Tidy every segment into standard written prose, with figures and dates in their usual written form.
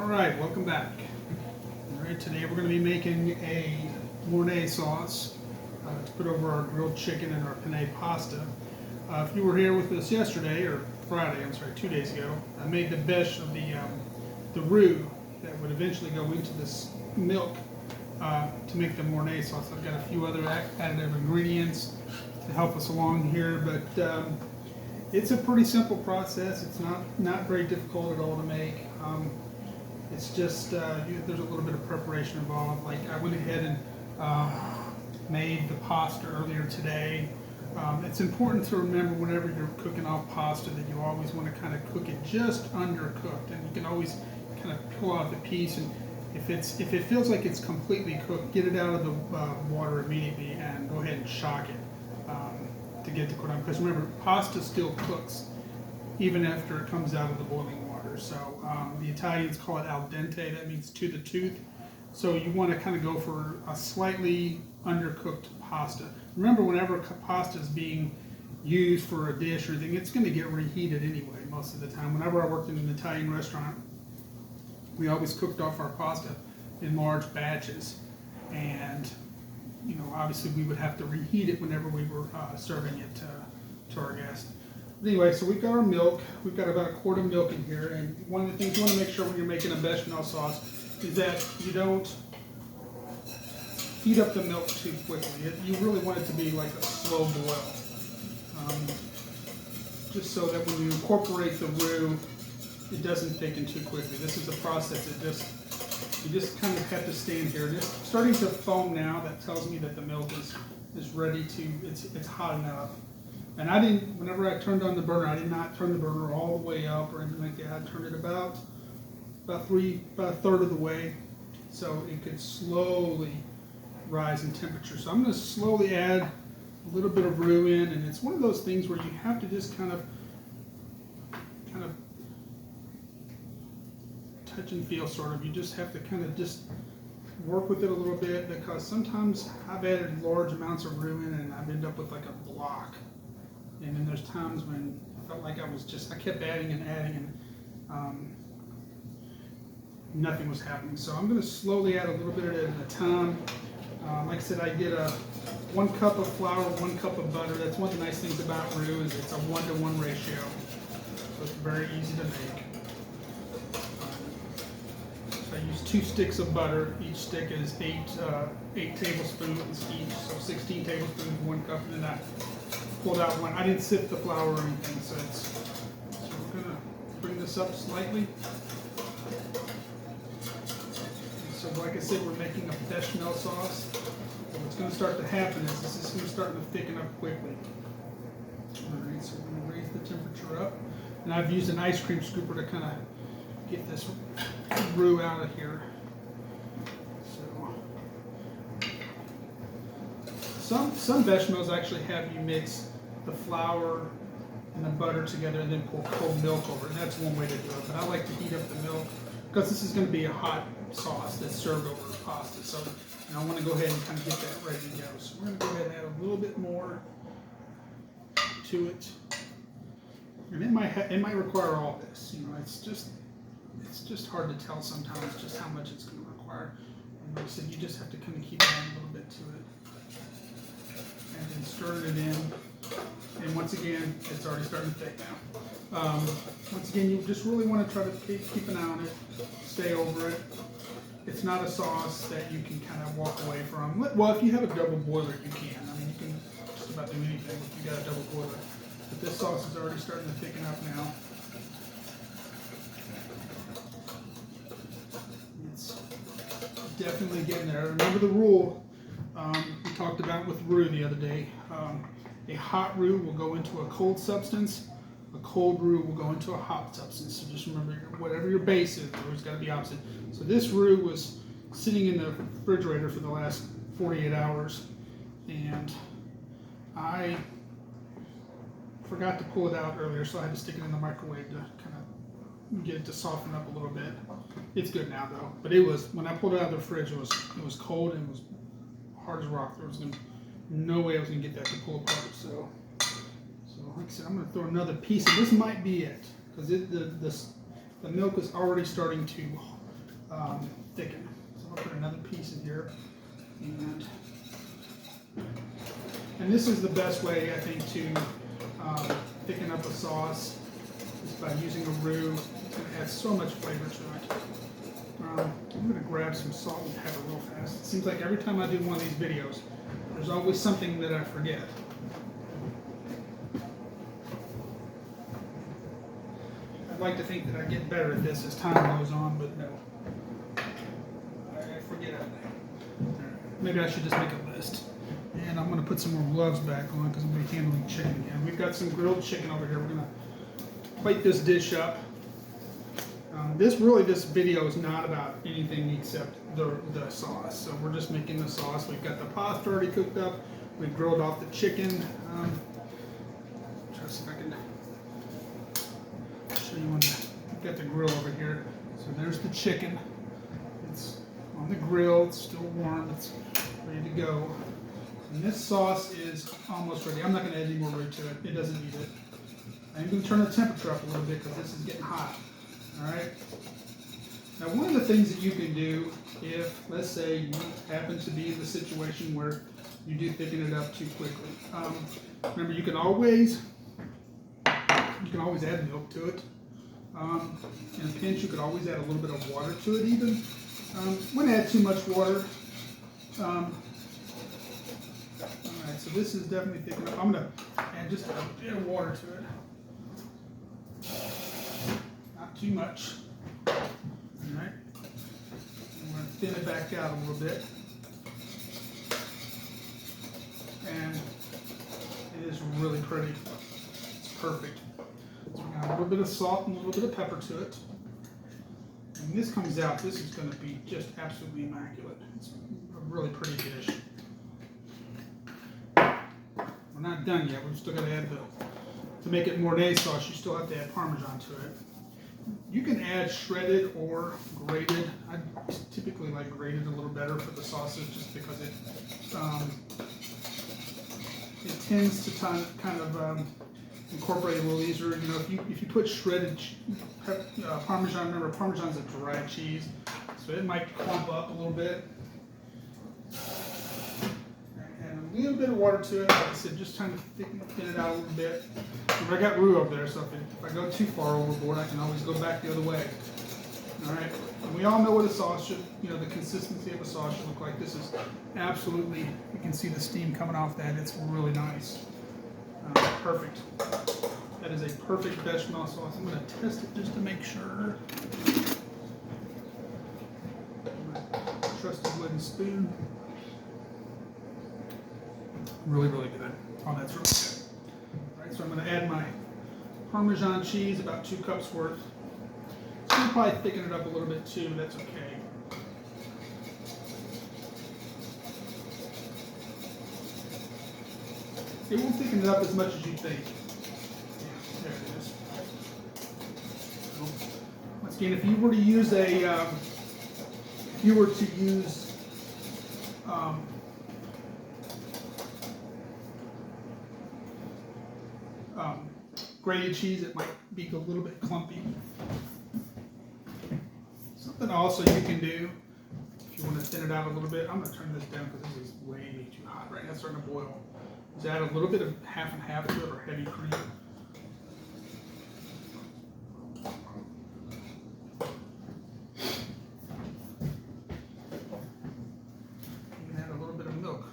Alright, welcome back. Alright, today we're going to be making a Mornay sauce to put over our grilled chicken and our penne pasta. If you were here with us yesterday, or Friday, I'm sorry, 2 days ago, I made the beche of the roux that would eventually go into this milk to make the Mornay sauce. I've got a few other additive ingredients to help us along here, but it's a pretty simple process. It's not very difficult at all to make. It's just there's a little bit of preparation involved. Like I went ahead and made the pasta earlier today. It's important to remember whenever you're cooking off pasta that you always want to kind of cook it just undercooked, and you can always kind of pull out the piece. And if it feels like it's completely cooked, get it out of the water immediately and go ahead and shock it to get it to cook down. Because remember, pasta still cooks even after it comes out of the boiling water. So the Italians call it al dente. That means to the tooth. So you want to kind of go for a slightly undercooked pasta. Remember, whenever pasta is being used for a dish or anything, it's going to get reheated anyway most of the time. Whenever I worked in an Italian restaurant, we always cooked off our pasta in large batches, and obviously we would have to reheat it whenever we were serving it to our guests. But anyway, so we've got our milk. We've got about a quart of milk in here, and one of the things you want to make sure when you're making a bechamel sauce is that you don't heat up the milk too quickly. You really want it to be like a slow boil, just so that when you incorporate the roux, it doesn't thicken too quickly. This is a process that you just kind of have to stand here. And it's starting to foam now. That tells me that the milk is ready to, it's hot enough. And whenever I turned on the burner, I did not turn the burner all the way up or anything like that. I turned it about a third of the way, so it could slowly rise in temperature. So I'm going to slowly add a little bit of roux in, and it's one of those things where you have to just kind of touch and feel, sort of. You just have to kind of just work with it a little bit, because sometimes I've added large amounts of roux in and I've ended up with like a block. And then there's times when I felt like I kept adding and adding, and nothing was happening. So I'm going to slowly add a little bit of it at a time. Like I said, I get 1 cup of flour, 1 cup of butter. That's one of the nice things about roux, is it's a 1-to-1 ratio. So it's very easy to make. I use 2 sticks of butter. Each stick is 8 tablespoons each, so 16 tablespoons, 1 cup, and then I pulled out one. I didn't sift the flour or anything, so we're gonna bring this up slightly. So like I said, we're making a bechamel sauce. So what's gonna start to happen is this is gonna start to thicken up quickly. All right, so we're gonna raise the temperature up, and I've used an ice cream scooper to kind of get this roux out of here. So some bechamels actually have you mix the flour and the butter together and then pour cold milk over it. And that's one way to do it. But I like to heat up the milk because this is going to be a hot sauce that's served over pasta. So I want to go ahead and kind of get that ready to go. So we're going to go ahead and add a little bit more to it. And it might require all this. It's just hard to tell sometimes just how much it's going to require. And like I said, you just have to kind of keep adding a little bit to it. And then stir it in. And once again, it's already starting to thick now. Once again, you just really want to try to keep an eye on it, stay over it. It's not a sauce that you can kind of walk away from. Well, if you have a double boiler, you can. I mean, you can just about do anything if you got a double boiler. But this sauce is already starting to thicken up now. It's definitely getting there. Remember the rule we talked about with roux the other day. A hot roux will go into a cold substance. A cold roux will go into a hot substance. So just remember, whatever your base is, it's got to be opposite. So this roux was sitting in the refrigerator for the last 48 hours, and I forgot to pull it out earlier, so I had to stick it in the microwave to kind of get it to soften up a little bit. It's good now though, but it was, when I pulled it out of the fridge, it was cold and it was hard as rock. There was no way I was gonna get that to pull apart. So like I said, I'm gonna throw another piece, and this might be it, because the milk is already starting to thicken. So I'll put another piece in here. And this is the best way, I think, to thicken up a sauce, is by using a roux. It's going to add so much flavor to it. I'm going to grab some salt and pepper real fast. It seems like every time I do one of these videos, there's always something that I forget. I'd like to think that I get better at this as time goes on, but no. I forget everything. Maybe I should just make a list. And I'm going to put some more gloves back on because I'm going to be handling chicken again. We've got some grilled chicken over here. We're going to plate this dish up. This video is not about anything except the sauce. So we're just making the sauce. We've got the pasta already cooked up. We've grilled off the chicken. Try to see if I can show you when we've got the grill over here. So there's the chicken. It's on the grill. It's still warm. It's ready to go. And this sauce is almost ready. I'm not going to add any more roux to it. It doesn't need it. I'm going to turn the temperature up a little bit because this is getting hot. All right. Now, one of the things that you can do if, let's say, you happen to be in the situation where you do thicken it up too quickly. Remember, you can always add milk to it. In a pinch, you could always add a little bit of water to it, even. Wouldn't add too much water. All right, so this is definitely thickened up. I'm going to add just a bit of water to it. Not too much. All right. I'm going to thin it back out a little bit. And it is really pretty. It's perfect. So we got a little bit of salt and a little bit of pepper to it. And this comes out, this is going to be just absolutely immaculate. It's a really pretty dish. We're not done yet. We've still got to add to make it Mornay sauce, you still have to add Parmesan to it. You can add shredded or grated. I typically like grated a little better for the sauces just because it tends to kind of incorporate a little easier. You know, if you put shredded Parmesan, remember Parmesan's a dry cheese, so it might clump up a little bit. And a little bit of water to it. Like I said, just trying to thin it out a little bit. I got roux over there, so if I go too far overboard, I can always go back the other way. All right, and we all know what a sauce should, the consistency of a sauce should look like. This is absolutely, you can see the steam coming off that. It's really nice. Perfect. That is a perfect bechamel sauce. I'm going to test it just to make sure. My trusty wooden spoon. Really, really good. Oh, that's really good. All right, so I'm going to add my Parmesan cheese, about 2 cups worth. So I'll probably thicken it up a little bit too. That's okay. It won't thicken it up as much as you think. Yeah, there it is. So, once again, if you were to use grated cheese, it might be a little bit clumpy. Something also you can do, if you want to thin it out a little bit, I'm going to turn this down because this is way too hot right now. It's starting to boil. Is add a little bit of half and half to it, or heavy cream. You can add a little bit of milk.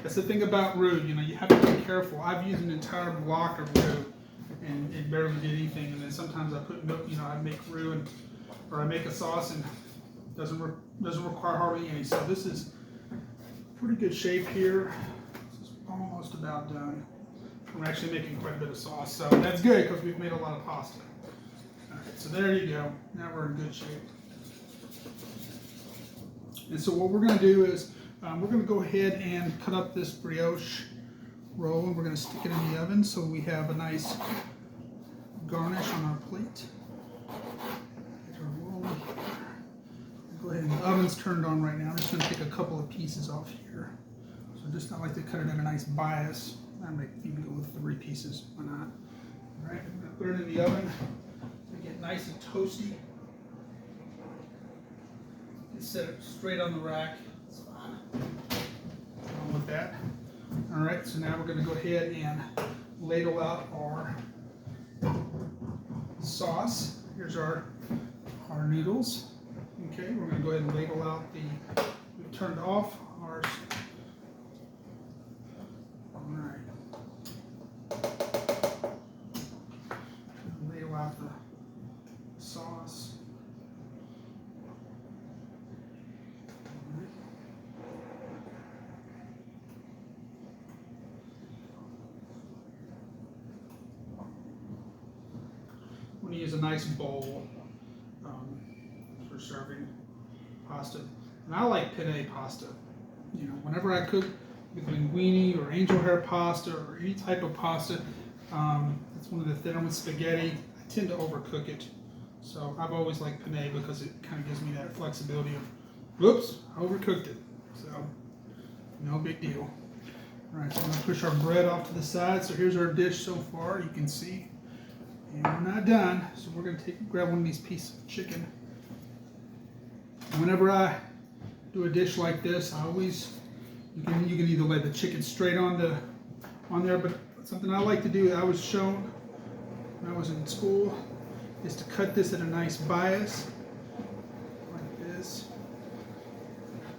That's the thing about roux, you have to be careful. I've used an entire block of roux and it barely did anything. And then sometimes I put milk, I make roux or I make a sauce and it doesn't require hardly any. So this is pretty good shape here. This is almost about done. We're actually making quite a bit of sauce, so that's good because we've made a lot of pasta. All right, so there you go. Now we're in good shape. And so what we're going to do is we're going to go ahead and cut up this brioche roll, and we're going to stick it in the oven so we have a nice garnish on our plate. Get our roll here. Go ahead, and the oven's turned on right now. I'm just going to take a couple of pieces off here. So I like to cut it at a nice bias. I might even go with 3 pieces. Why not? All right, I'm going to put it in the oven to get nice and toasty. set it straight on the rack. That's fine. Along with that. All right, so now we're going to go ahead and ladle out our sauce. Here's our noodles. Okay, we're going to go ahead and ladle out we've turned off ours. All right. Ladle out the sauce. I'm going to use a nice bowl for serving pasta. And I like penne pasta. You know, whenever I cook with linguine or angel hair pasta or any type of pasta, it's one of the thinner with spaghetti. I tend to overcook it. So I've always liked penne because it kind of gives me that flexibility of, whoops, I overcooked it. So no big deal. All right, so I'm going to push our bread off to the side. So here's our dish so far. You can see. And we're not done, so we're going to grab one of these pieces of chicken. And whenever I do a dish like this, I always, you can either lay the chicken straight on there, but something I like to do, I was shown when I was in school, is to cut this at a nice bias, like this,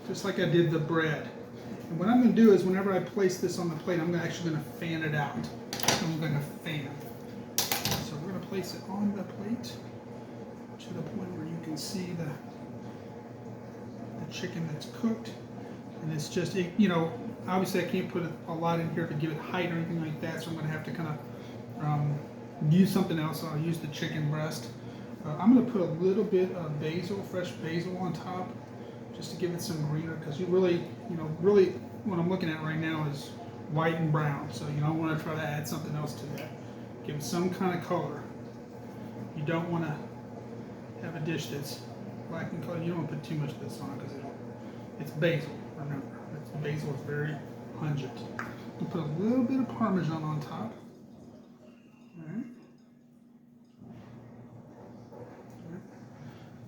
just like I did the bread. And what I'm going to do is whenever I place this on the plate, I'm actually going to fan it out. I'm going to fan. So we're going to place it on the plate to the point where you can see the chicken that's cooked. And it's just, you know, obviously I can't put a lot in here to give it height or anything like that, so I'm going to have to kind of use something else. So I'll use the chicken breast. I'm going to put a little bit of basil, fresh basil on top, just to give it some greener, because really what I'm looking at right now is white and brown. So, you know, I want to try to add something else to that. Give it some kind of color. You don't want to have a dish that's black in color. You don't want to put too much of this on because it's basil. Remember, basil is very pungent. We'll put a little bit of Parmesan on top. All right.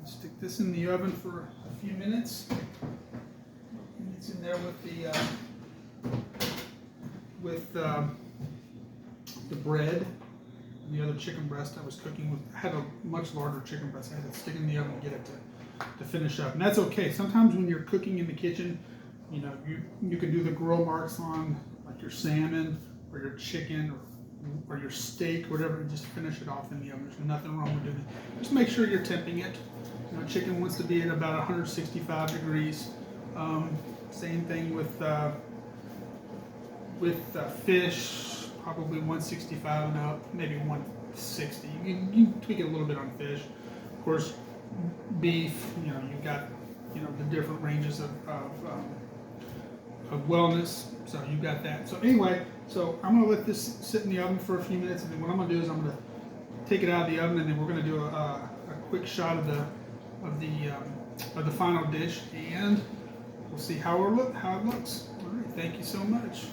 Stick this in the oven for a few minutes. And it's in there with the bread. The other chicken breast I was cooking with, I had a much larger chicken breast. I had to stick in the oven and get it to finish up. And that's okay. Sometimes when you're cooking in the kitchen, you know, you can do the grill marks on like your salmon or your chicken or your steak, whatever, and just finish it off in the oven. There's nothing wrong with doing it. Just make sure you're temping it. You know, chicken wants to be at about 165 degrees. Same thing with fish. Probably 165 and up, maybe 160. You can tweak it a little bit on fish. Of course, beef, you know, you've got, you know, the different ranges of wellness, so you've got that. So anyway, so I'm going to let this sit in the oven for a few minutes, and then what I'm going to do is I'm going to take it out of the oven, and then we're going to do a quick shot of the final dish, and we'll see how it looks. All right, thank you so much.